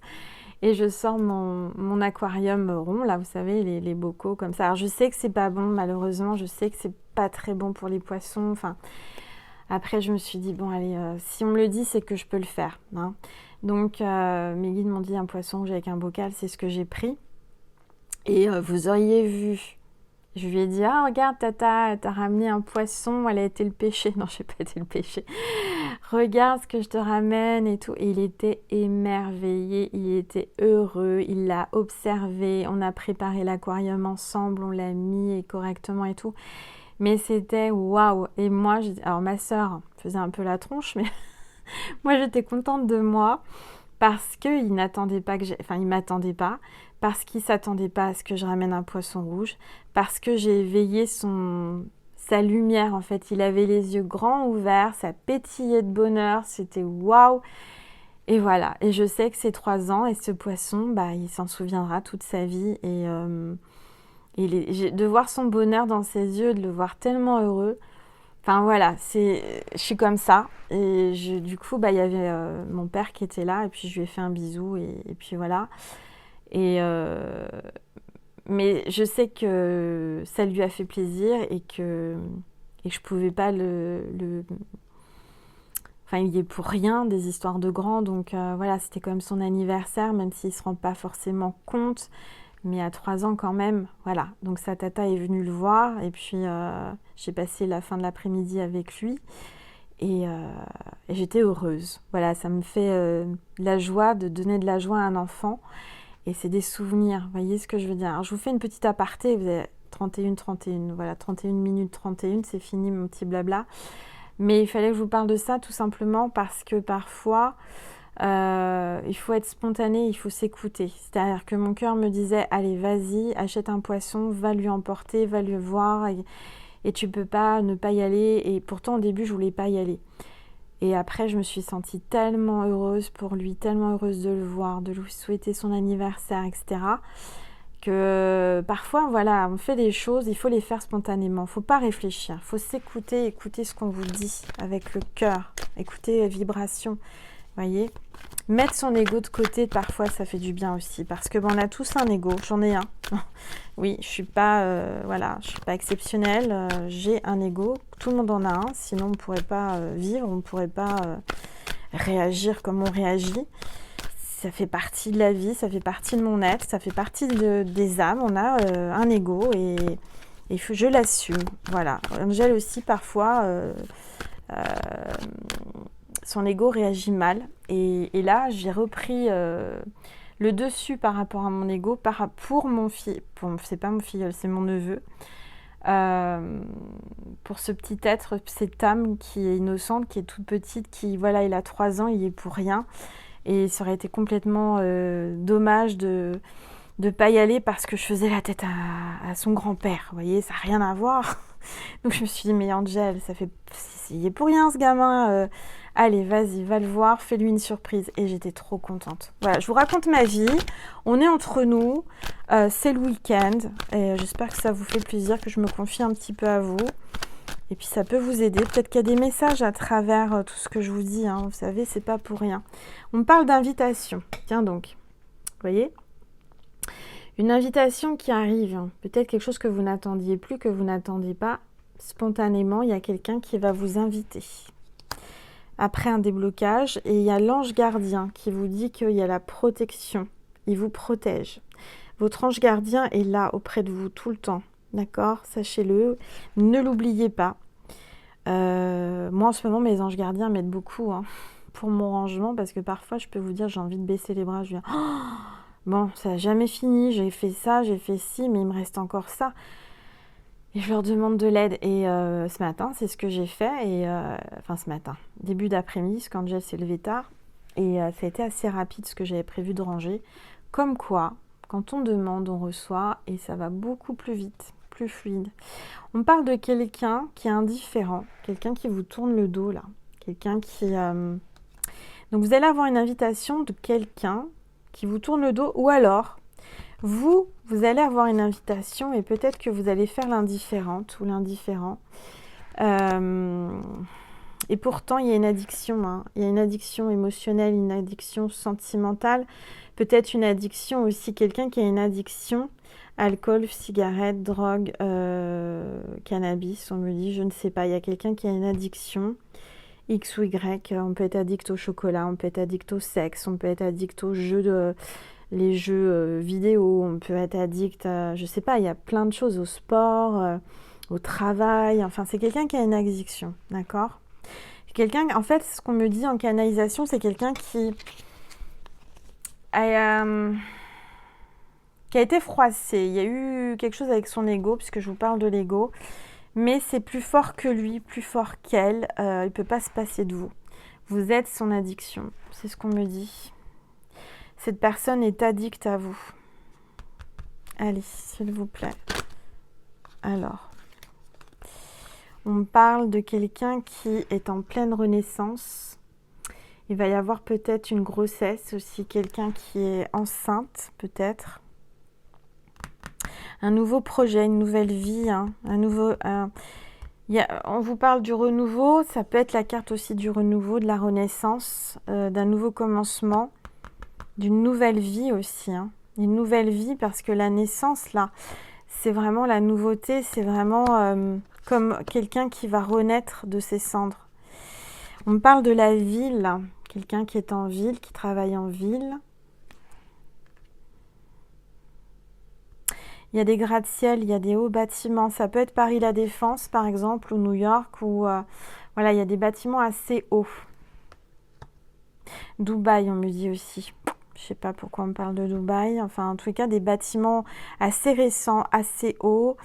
Et je sors mon aquarium rond, là, vous savez, les bocaux comme ça. Alors, je sais que c'est pas bon, malheureusement. Je sais que c'est pas très bon pour les poissons. Enfin, après, je me suis dit, bon, allez, si on me le dit, c'est que je peux le faire, hein. Donc, mes guides m'ont dit un poisson rouge avec un bocal, c'est ce que j'ai pris. Et vous auriez vu. Je lui ai dit, ah, regarde, Tata, t'as ramené un poisson, elle a été le pêcher. Non, j'ai pas été le pêcher. Regarde ce que je te ramène et tout. Et il était émerveillé, il était heureux, il l'a observé. On a préparé l'aquarium ensemble, on l'a mis correctement et tout. Mais c'était waouh. Et moi, alors ma sœur faisait un peu la tronche, mais moi j'étais contente de moi parce qu'il n'attendait pas que enfin il m'attendait pas, parce qu'il s'attendait pas à ce que je ramène un poisson rouge, parce que j'ai éveillé sa lumière en fait. Il avait les yeux grands ouverts, ça pétillait de bonheur, c'était waouh. Et voilà. Et je sais que c'est 3 ans et ce poisson, bah il s'en souviendra toute sa vie et de voir son bonheur dans ses yeux, de le voir tellement heureux. Enfin voilà, je suis comme ça. Et du coup, bah, il y avait mon père qui était là et puis je lui ai fait un bisou et puis voilà. Mais je sais que ça lui a fait plaisir et que je pouvais pas Enfin, il y est pour rien des histoires de grands. Donc voilà, c'était quand même son anniversaire, même s'il se rend pas forcément compte. Mais à 3 ans quand même, voilà. Donc sa tata est venue le voir et puis j'ai passé la fin de l'après-midi avec lui et j'étais heureuse. Voilà, ça me fait la joie de donner de la joie à un enfant et c'est des souvenirs, vous voyez ce que je veux dire. Alors, je vous fais une petite aparté, vous avez 31, voilà, 31 minutes 31, c'est fini mon petit blabla. Mais il fallait que je vous parle de ça tout simplement parce que parfois... il faut être spontané, il faut s'écouter. C'est-à-dire que mon cœur me disait, allez, vas-y, achète un poisson, va lui emporter, va le voir, et tu peux pas ne pas y aller. Et pourtant, au début, je voulais pas y aller. Et après, je me suis sentie tellement heureuse pour lui, tellement heureuse de le voir, de lui souhaiter son anniversaire, etc. Que parfois, voilà, on fait des choses, il faut les faire spontanément. Il faut pas réfléchir, il faut s'écouter, écouter ce qu'on vous dit avec le cœur, écouter les vibrations. Voyez, mettre son ego de côté, parfois, ça fait du bien aussi. Parce que on a tous un ego. J'en ai un. Oui, je suis pas, voilà, je suis pas exceptionnelle. J'ai un ego. Tout le monde en a un. Sinon, on ne pourrait pas vivre. On ne pourrait pas réagir comme on réagit. Ça fait partie de la vie. Ça fait partie de mon être. Ça fait partie des âmes. On a un ego et je l'assume. Voilà. Angèle aussi, parfois... son ego réagit mal et là j'ai repris le dessus par rapport à mon ego pour mon fils, c'est pas mon filleul, c'est mon neveu, pour ce petit être, cette âme qui est innocente, qui est toute petite, qui voilà, il a 3 ans, il y est pour rien et ça aurait été complètement dommage de pas y aller parce que je faisais la tête à son grand-père, vous voyez, ça n'a rien à voir. Donc je me suis dit, mais Angel, il est pour rien ce gamin, allez, vas-y, va le voir, fais-lui une surprise. Et j'étais trop contente. Voilà, je vous raconte ma vie, on est entre nous, c'est le week-end, et j'espère que ça vous fait plaisir, que je me confie un petit peu à vous. Et puis ça peut vous aider, peut-être qu'il y a des messages à travers tout ce que je vous dis, hein. Vous savez, c'est pas pour rien. On me parle d'invitation, tiens donc, vous voyez ? Une invitation qui arrive, peut-être quelque chose que vous n'attendiez plus, que vous n'attendiez pas, spontanément, il y a quelqu'un qui va vous inviter. Après un déblocage, et il y a l'ange gardien qui vous dit qu'il y a la protection, il vous protège. Votre ange gardien est là auprès de vous tout le temps, d'accord ? Sachez-le, ne l'oubliez pas. Moi en ce moment, mes anges gardiens m'aident beaucoup pour mon rangement, parce que parfois je peux vous dire, j'ai envie de baisser les bras, je dis bon, ça n'a jamais fini, j'ai fait ça, j'ai fait ci, mais il me reste encore ça. Et je leur demande de l'aide. Et ce matin, c'est ce que j'ai fait. Et enfin, ce matin, début d'après-midi, parce qu'Angel s'est levé tard. Et ça a été assez rapide ce que j'avais prévu de ranger. Comme quoi, quand on demande, on reçoit. Et ça va beaucoup plus vite, plus fluide. On parle de quelqu'un qui est indifférent. Quelqu'un qui vous tourne le dos, là. Quelqu'un qui... Donc, vous allez avoir une invitation de quelqu'un qui vous tourne le dos. Ou alors... Vous allez avoir une invitation et peut-être que vous allez faire l'indifférente ou l'indifférent Euh, et pourtant, il y a une addiction, hein. Il y a une addiction émotionnelle, une addiction sentimentale, peut-être une addiction aussi, quelqu'un qui a une addiction, alcool, cigarette, drogue, cannabis, on me dit, je ne sais pas, il y a quelqu'un qui a une addiction, X ou Y, on peut être addict au chocolat, on peut être addict au sexe, on peut être addict aux jeux les jeux vidéo, on peut être addict, je sais pas, il y a plein de choses, au sport, au travail, enfin c'est quelqu'un qui a une addiction, d'accord? Quelqu'un, en fait, ce qu'on me dit en canalisation, c'est quelqu'un a, qui a été froissé. Il y a eu quelque chose avec son ego, puisque je vous parle de l'ego, mais c'est plus fort que lui, plus fort qu'elle, il ne peut pas se passer de vous. Vous êtes son addiction, c'est ce qu'on me dit. Cette personne est addicte à vous. Allez, s'il vous plaît. Alors, on me parle de quelqu'un qui est en pleine renaissance. Il va y avoir peut-être une grossesse aussi, quelqu'un qui est enceinte, peut-être. Un nouveau projet, une nouvelle vie, hein, on vous parle du renouveau, ça peut être la carte aussi du renouveau, de la renaissance, d'un nouveau commencement, d'une nouvelle vie aussi, hein. Une nouvelle vie parce que la naissance, là, c'est vraiment la nouveauté, c'est vraiment comme quelqu'un qui va renaître de ses cendres. On me parle de la ville, quelqu'un qui est en ville, qui travaille en ville. Il y a des gratte-ciel, il y a des hauts bâtiments. Ça peut être Paris La Défense, par exemple, ou New York, ou voilà, il y a des bâtiments assez hauts. Dubaï, on me dit aussi. Je sais pas pourquoi on me parle de Dubaï. Enfin, en tout cas, des bâtiments assez récents, assez hauts.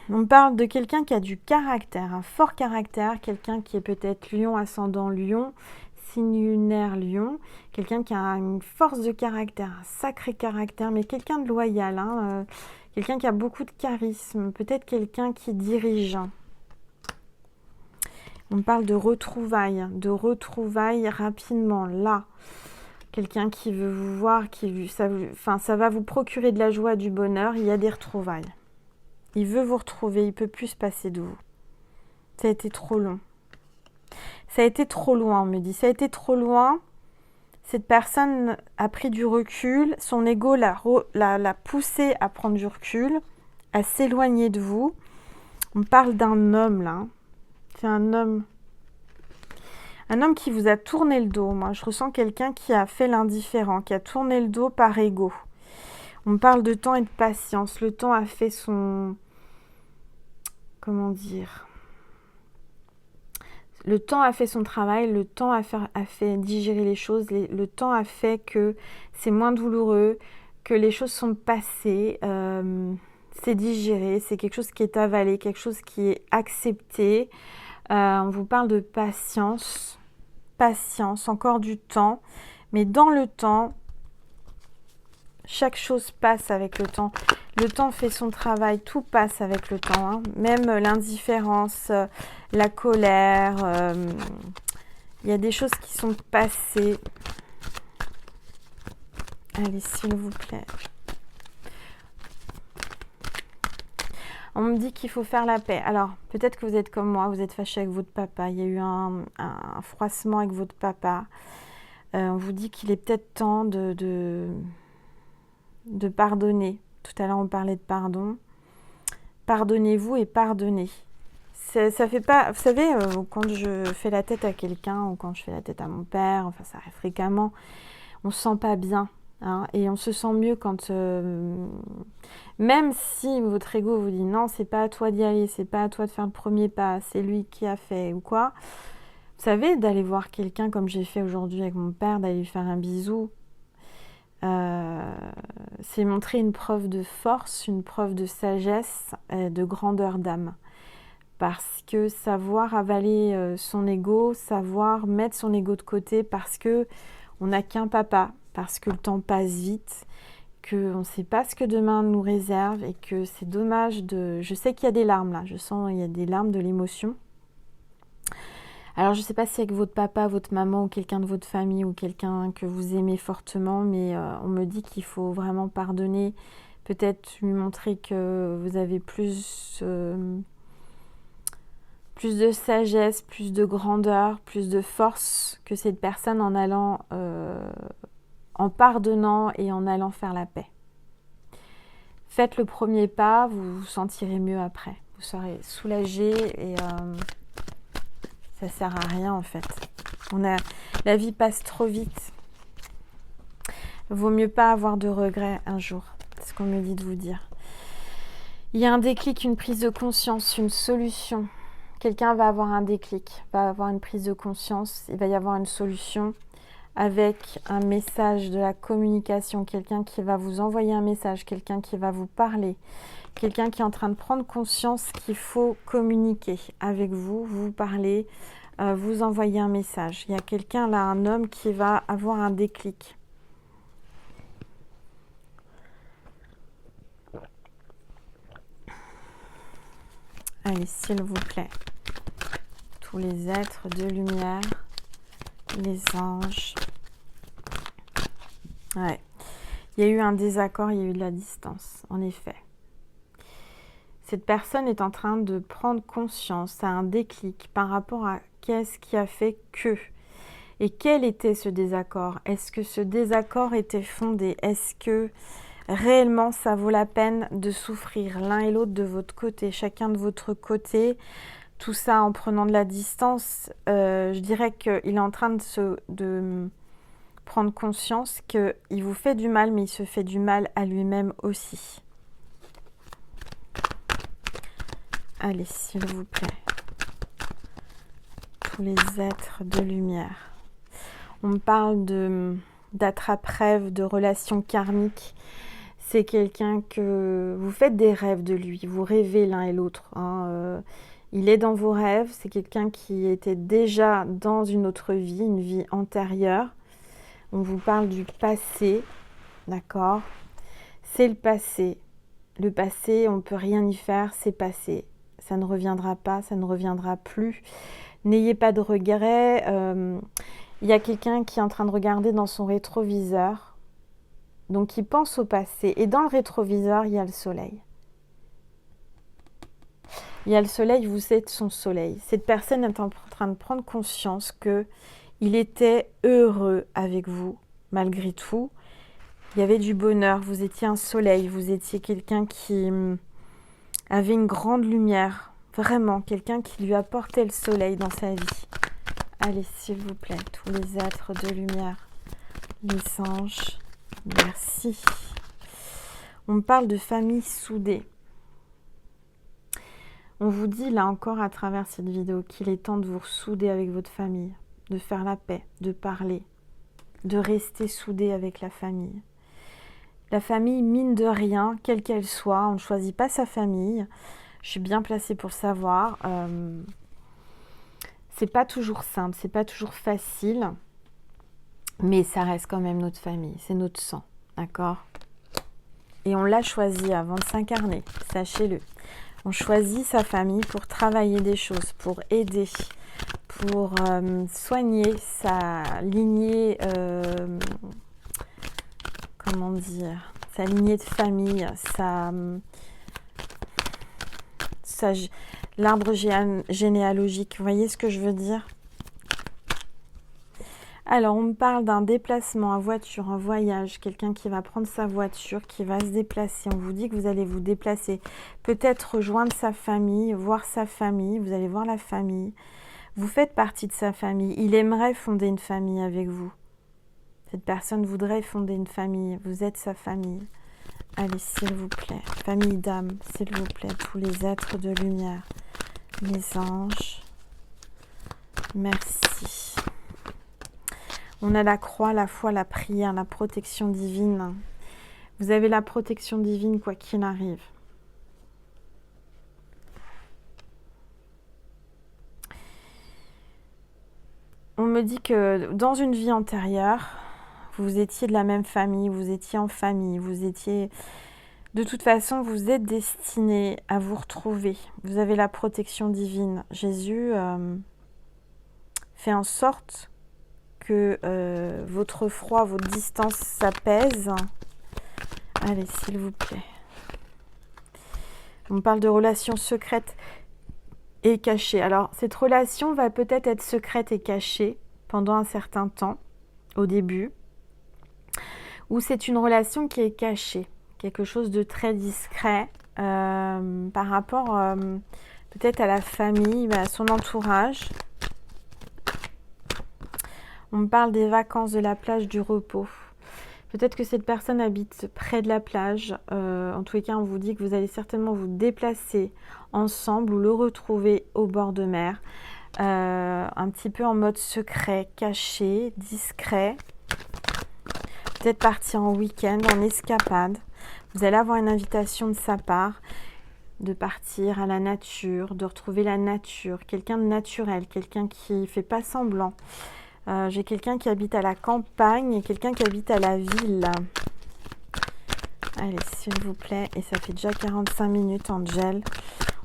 On me parle de quelqu'un qui a du caractère, un fort caractère, quelqu'un qui est peut-être Lion, ascendant Lion, signe lunaire Lion, quelqu'un qui a une force de caractère, un sacré caractère, mais quelqu'un de loyal, hein, quelqu'un qui a beaucoup de charisme, peut-être quelqu'un qui dirige. On me parle de retrouvailles rapidement, là. Quelqu'un qui veut vous voir, ça va vous procurer de la joie, du bonheur, il y a des retrouvailles. Il veut vous retrouver, il ne peut plus se passer de vous. Ça a été trop long. Ça a été trop loin, on me dit. Ça a été trop loin. Cette personne a pris du recul. Son ego l'a poussé à prendre du recul, à s'éloigner de vous. On parle d'un homme, là. C'est un homme. Un homme qui vous a tourné le dos. Moi, je ressens quelqu'un qui a fait l'indifférent, qui a tourné le dos par ego. On me parle de temps et de patience. Le temps a fait son... Comment dire ? Le temps a fait son travail, le temps a fait digérer les choses, le temps a fait que c'est moins douloureux, que les choses sont passées, c'est digéré, c'est quelque chose qui est avalé, quelque chose qui est accepté. On vous parle de patience, encore du temps, mais dans le temps, chaque chose passe avec le temps. Le temps fait son travail, tout passe avec le temps, hein. Même l'indifférence, la colère, il y a des choses qui sont passées. Allez, s'il vous plaît. On me dit qu'il faut faire la paix. Alors, peut-être que vous êtes comme moi, vous êtes fâché avec votre papa. Il y a eu un froissement avec votre papa. On vous dit qu'il est peut-être temps de pardonner. Tout à l'heure, on parlait de pardon. Pardonnez-vous et pardonnez. Ça fait pas... Vous savez, quand je fais la tête à quelqu'un ou quand je fais la tête à mon père, enfin ça arrive fréquemment, on se sent pas bien. Hein, et on se sent mieux quand... même si votre ego vous dit non, c'est pas à toi d'y aller, c'est pas à toi de faire le premier pas, c'est lui qui a fait ou quoi. Vous savez, d'aller voir quelqu'un comme j'ai fait aujourd'hui avec mon père, d'aller lui faire un bisou, c'est montrer une preuve de force, une preuve de sagesse, de grandeur d'âme. Parce que savoir avaler son ego, savoir mettre son ego de côté parce que on n'a qu'un papa, parce que le temps passe vite, qu'on ne sait pas ce que demain nous réserve et que c'est dommage de... Je sais qu'il y a des larmes là, je sens il y a des larmes de l'émotion. Alors je ne sais pas si c'est avec votre papa, votre maman ou quelqu'un de votre famille ou quelqu'un que vous aimez fortement, mais on me dit qu'il faut vraiment pardonner, peut-être lui montrer que vous avez plus... plus de sagesse, plus de grandeur, plus de force que cette personne en allant, en pardonnant et en allant faire la paix. Faites le premier pas, vous vous sentirez mieux après. Vous serez soulagé et ça sert à rien en fait. La vie passe trop vite. Vaut mieux pas avoir de regrets un jour. C'est ce qu'on me dit de vous dire. Il y a un déclic, une prise de conscience, une solution. Quelqu'un va avoir un déclic, va avoir une prise de conscience. Il va y avoir une solution avec un message de la communication. Quelqu'un qui va vous envoyer un message, quelqu'un qui va vous parler. Quelqu'un qui est en train de prendre conscience qu'il faut communiquer avec vous, vous parler, vous envoyer un message. Il y a quelqu'un là, un homme qui va avoir un déclic. Allez, s'il vous plaît, tous les êtres de lumière, les anges. Ouais, il y a eu un désaccord, il y a eu de la distance, en effet. Cette personne est en train de prendre conscience, a un déclic par rapport à qu'est-ce qui a fait que. Et quel était ce désaccord? Est-ce que ce désaccord était fondé? Est-ce que réellement ça vaut la peine de souffrir l'un et l'autre de votre côté, chacun de votre côté? Tout ça en prenant de la distance, je dirais qu'il est en train de prendre conscience qu'il vous fait du mal, mais il se fait du mal à lui-même aussi. Allez, s'il vous plaît. Tous les êtres de lumière. On me parle d'attrape-rêve, de relations karmiques. C'est quelqu'un que vous faites des rêves de lui. Vous rêvez l'un et l'autre. Il est dans vos rêves. C'est quelqu'un qui était déjà dans une autre vie, une vie antérieure. On vous parle du passé. D'accord? C'est le passé. Le passé, on ne peut rien y faire. C'est passé. Ça ne reviendra pas, ça ne reviendra plus. N'ayez pas de regrets. Il y a quelqu'un qui est en train de regarder dans son rétroviseur. Donc, il pense au passé. Et dans le rétroviseur, il y a le soleil. Il y a le soleil, vous êtes son soleil. Cette personne est en train de prendre conscience qu'il était heureux avec vous, malgré tout. Il y avait du bonheur, vous étiez un soleil, vous étiez quelqu'un qui avait une grande lumière, vraiment, quelqu'un qui lui apportait le soleil dans sa vie. Allez, s'il vous plaît, tous les êtres de lumière, les anges, merci. On me parle de famille soudée. On vous dit là encore à travers cette vidéo qu'il est temps de vous souder avec votre famille, de faire la paix, de parler, de rester soudé avec la famille. La famille, mine de rien, quelle qu'elle soit, on ne choisit pas sa famille. Je suis bien placée pour le savoir. C'est pas toujours simple, c'est pas toujours facile, mais ça reste quand même notre famille, c'est notre sang, d'accord? Et on l'a choisi avant de s'incarner, sachez-le. On choisit sa famille pour travailler des choses, pour aider, pour soigner sa lignée, comment dire, sa lignée de famille, l'arbre généalogique. Vous voyez ce que je veux dire? Alors, on me parle d'un déplacement en voiture, en voyage, quelqu'un qui va prendre sa voiture, qui va se déplacer. On vous dit que vous allez vous déplacer, peut-être rejoindre sa famille, voir sa famille, vous allez voir la famille. Vous faites partie de sa famille. Il aimerait fonder une famille avec vous. Cette personne voudrait fonder une famille. Vous êtes sa famille. Allez, s'il vous plaît. Famille d'âme, s'il vous plaît. Tous les êtres de lumière. Les anges. Merci. On a la croix, la foi, la prière, la protection divine. Vous avez la protection divine quoi qu'il arrive. On me dit que dans une vie antérieure, vous étiez de la même famille, vous étiez en famille, vous étiez... De toute façon, vous êtes destiné à vous retrouver. Vous avez la protection divine. Jésus fait en sorte que votre froid, votre distance s'apaise. Allez, s'il vous plaît. On parle de relations secrètes. et cachée. Alors, cette relation va peut-être être secrète et cachée pendant un certain temps, au début, ou c'est une relation qui est cachée, quelque chose de très discret par rapport peut-être à la famille, à son entourage. On me parle des vacances, de la plage, du repos. Peut-être que cette personne habite près de la plage. En tous les cas, on vous dit que vous allez certainement vous déplacer ensemble ou le retrouver au bord de mer. Un petit peu en mode secret, caché, discret. Peut-être partir en week-end, en escapade. Vous allez avoir une invitation de sa part de partir à la nature, de retrouver la nature, quelqu'un de naturel, quelqu'un qui ne fait pas semblant. J'ai quelqu'un qui habite à la campagne et quelqu'un qui habite à la ville. Allez, s'il vous plaît. Et ça fait déjà 45 minutes, Angel.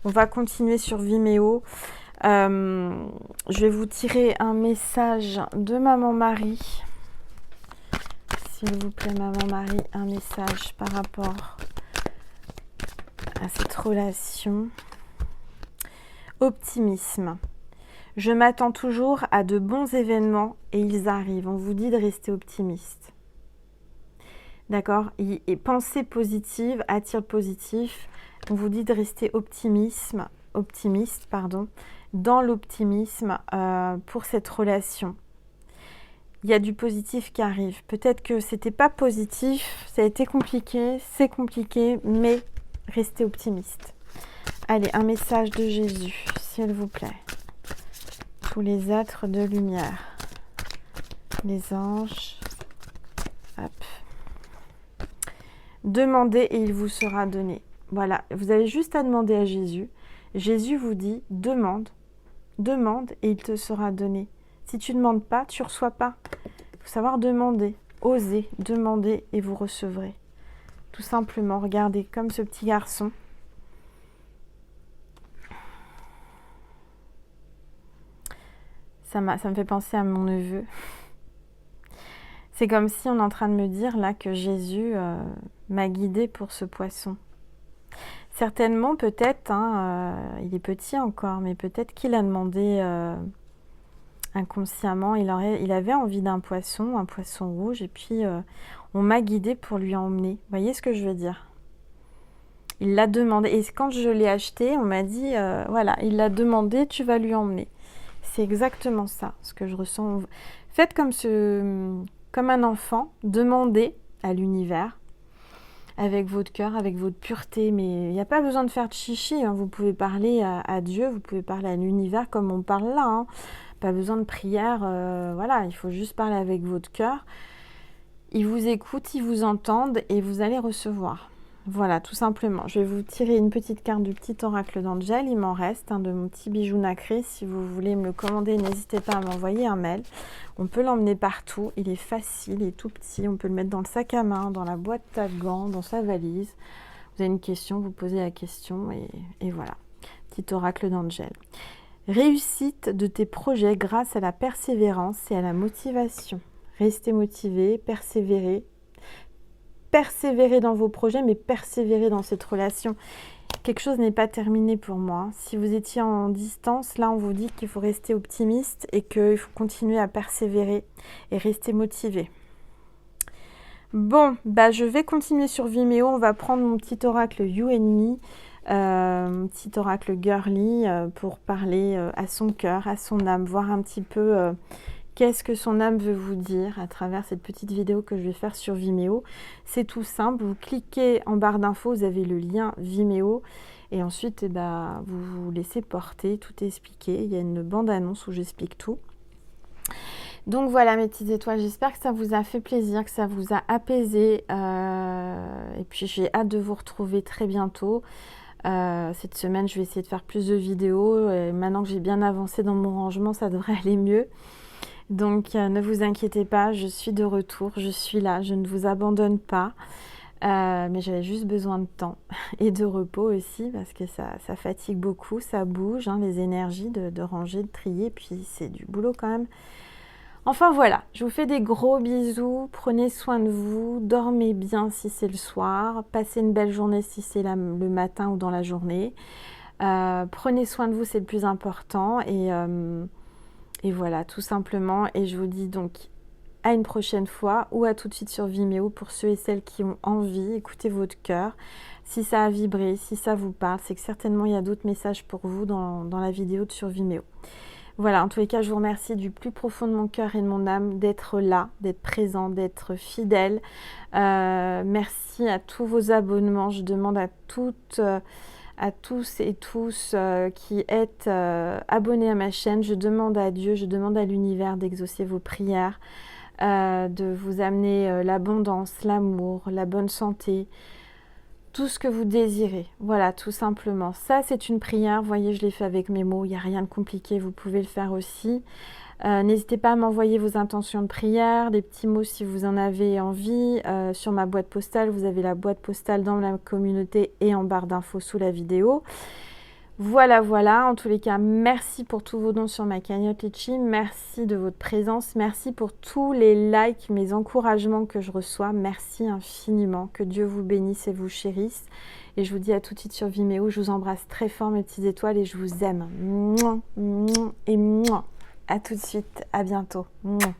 On va continuer sur Vimeo. Je vais vous tirer un message de Maman Marie. S'il vous plaît, Maman Marie, un message par rapport à cette relation. Optimisme. Je m'attends toujours à de bons événements et ils arrivent. On vous dit de rester optimiste. D'accord? Et pensée positive attire le positif. On vous dit de rester optimiste, dans l'optimisme pour cette relation. Il y a du positif qui arrive. Peut-être que c'était pas positif, ça a été compliqué, c'est compliqué, mais restez optimiste. Allez, un message de Jésus, s'il vous plaît. Tous les êtres de lumière, les anges, hop. Demandez et il vous sera donné. Voilà, vous avez juste à demander à Jésus. Jésus vous dit, demande et il te sera donné. Si tu ne demandes pas, tu ne reçois pas. Il faut savoir demander, oser, demander et vous recevrez. Tout simplement, regardez comme ce petit garçon. Ça me fait penser à mon neveu. C'est comme si on est en train de me dire là que Jésus m'a guidée pour ce poisson. Certainement, peut-être, il est petit encore, mais peut-être qu'il a demandé inconsciemment, il avait envie d'un poisson, un poisson rouge, et puis on m'a guidée pour lui emmener. Vous voyez ce que je veux dire? Il l'a demandé, et quand je l'ai acheté, on m'a dit, voilà, il l'a demandé, tu vas lui emmener. C'est exactement ça, ce que je ressens. Faites comme un enfant, demandez à l'univers, avec votre cœur, avec votre pureté, mais il n'y a pas besoin de faire de chichi, vous pouvez parler à Dieu, vous pouvez parler à l'univers comme on parle là, pas besoin de prière, voilà, il faut juste parler avec votre cœur. Ils vous écoutent, ils vous entendent et vous allez recevoir. Voilà, tout simplement. Je vais vous tirer une petite carte du petit oracle d'Angel. Il m'en reste de mon petit bijou nacré. Si vous voulez me le commander, n'hésitez pas à m'envoyer un mail. On peut l'emmener partout. Il est facile, il est tout petit. On peut le mettre dans le sac à main, dans la boîte à gants, dans sa valise. Vous avez une question, vous posez la question et voilà. Petit oracle d'Angel. Réussite de tes projets grâce à la persévérance et à la motivation. Restez motivé, persévérez. Persévérez dans vos projets, mais persévérez dans cette relation. Quelque chose n'est pas terminé pour moi. Si vous étiez en distance, là, on vous dit qu'il faut rester optimiste et qu'il faut continuer à persévérer et rester motivé. Bon, je vais continuer sur Vimeo. On va prendre mon petit oracle You and Me, mon petit oracle girly pour parler à son cœur, à son âme, voir un petit peu qu'est-ce que son âme veut vous dire à travers cette petite vidéo que je vais faire sur Vimeo. C'est tout simple, vous cliquez en barre d'infos, vous avez le lien Vimeo et ensuite vous vous laissez porter, tout est expliqué. Il y a une bande-annonce où j'explique tout. Donc voilà mes petites étoiles, j'espère que ça vous a fait plaisir, que ça vous a apaisé et puis j'ai hâte de vous retrouver très bientôt. Cette semaine je vais essayer de faire plus de vidéos et maintenant que j'ai bien avancé dans mon rangement, ça devrait aller mieux. Donc ne vous inquiétez pas, je suis de retour, je suis là, je ne vous abandonne pas. Mais j'avais juste besoin de temps et de repos aussi parce que ça fatigue beaucoup, ça bouge, les énergies de ranger, de trier, puis c'est du boulot quand même. Enfin voilà, je vous fais des gros bisous, prenez soin de vous, dormez bien si c'est le soir, passez une belle journée si c'est le matin ou dans la journée. Prenez soin de vous, c'est le plus important. Et voilà, tout simplement. Et je vous dis donc à une prochaine fois ou à tout de suite sur Vimeo pour ceux et celles qui ont envie. Écoutez votre cœur. Si ça a vibré, si ça vous parle, c'est que certainement il y a d'autres messages pour vous dans la vidéo sur Vimeo. Voilà, en tous les cas, je vous remercie du plus profond de mon cœur et de mon âme d'être là, d'être présent, d'être fidèle. Merci à tous vos abonnements. Je demande à toutes, à tous et tous qui êtes abonnés à ma chaîne. Je demande à Dieu, je demande à l'univers d'exaucer vos prières, de vous amener l'abondance, l'amour, la bonne santé, tout ce que vous désirez. Voilà, tout simplement. Ça, c'est une prière. Vous voyez, je l'ai fait avec mes mots. Il n'y a rien de compliqué. Vous pouvez le faire aussi. N'hésitez pas à m'envoyer vos intentions de prière, des petits mots si vous en avez envie. Sur ma boîte postale, vous avez la boîte postale dans la communauté et en barre d'infos sous la vidéo. Voilà, voilà. En tous les cas, merci pour tous vos dons sur ma cagnotte Litchi. Merci de votre présence. Merci pour tous les likes, mes encouragements que je reçois. Merci infiniment. Que Dieu vous bénisse et vous chérisse. Et je vous dis à tout de suite sur Vimeo. Je vous embrasse très fort, mes petites étoiles, et je vous aime. Mouah, mouah, et mouah. À tout de suite. À bientôt. Mouah.